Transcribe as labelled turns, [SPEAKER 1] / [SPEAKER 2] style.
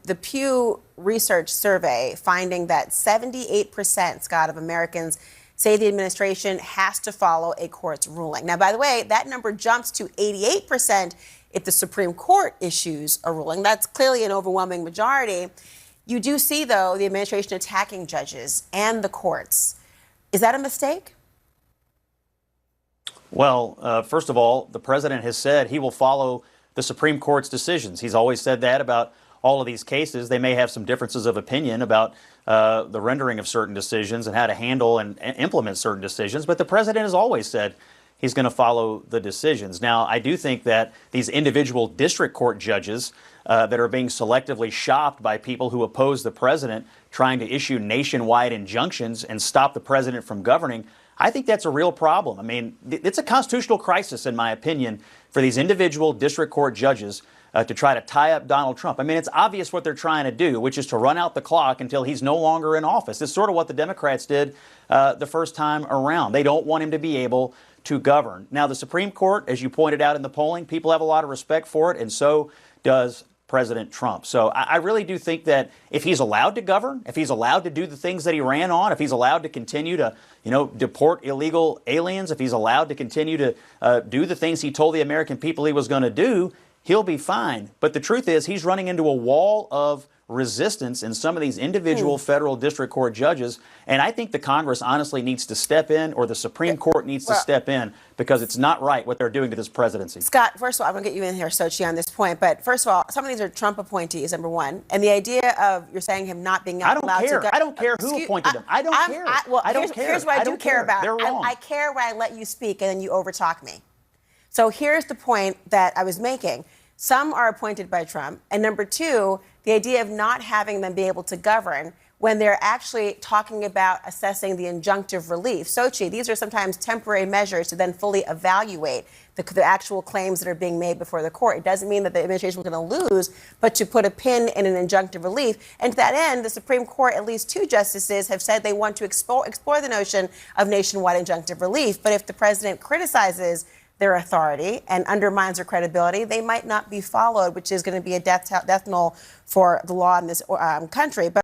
[SPEAKER 1] the Pew Research survey finding that 78%, Scott, of Americans say the administration has to follow a court's ruling. Now, by the way, that number jumps to 88% if the Supreme Court issues a ruling. That's clearly an overwhelming majority. You do see, though, the administration attacking judges and the courts. Is that a mistake?
[SPEAKER 2] Well, first of all, the president has said he will follow the Supreme Court's decisions. He's always said that about all of these cases. They may have some differences of opinion about the rendering of certain decisions and how to handle and implement certain decisions, but the president has always said he's going to follow the decisions. Now, I do think that these individual district court judges that are being selectively shopped by people who oppose the president, trying to issue nationwide injunctions and stop the president from governing, I think that's a real problem. I mean, it's a constitutional crisis, in my opinion, for these individual district court judges to try to tie up Donald Trump. I mean, it's obvious what they're trying to do, which is to run out the clock until he's no longer in office. It's sort of what the Democrats did the first time around. They don't want him to be able to govern. Now, the Supreme Court, as you pointed out in the polling, people have a lot of respect for it, and so does President Trump. So I really do think that if he's allowed to govern, if he's allowed to do the things that he ran on, if he's allowed to continue to, deport illegal aliens, if he's allowed to continue to do the things he told the American people he was going to do, he'll be fine. But the truth is he's running into a wall of resistance in some of these individual federal district court judges. And I think the Congress honestly needs to step in, or the Supreme Court needs to step in, because it's not right what they're doing to this presidency.
[SPEAKER 1] Scott, first of all, I'm going to get you in here, Sochi, on this point. But first of all, some of these are Trump appointees, number one. And the idea of you're saying him not being allowed to
[SPEAKER 2] I don't care who appointed them. I don't care. I don't care.
[SPEAKER 1] Here's what I do care about.
[SPEAKER 2] They're wrong.
[SPEAKER 1] I care when I let you speak and then you overtalk me. So here's the point that I was making. Some are appointed by Trump. And number two, the idea of not having them be able to govern when they're actually talking about assessing the injunctive relief. Sochi, these are sometimes temporary measures to then fully evaluate the actual claims that are being made before the court. It doesn't mean that the administration was going to lose, but to put a pin in an injunctive relief. And to that end, the Supreme Court, at least two justices, have said they want to explore the notion of nationwide injunctive relief. But if the president criticizes their authority and undermines their credibility, they might not be followed, which is going to be a death knell for the law in this country. But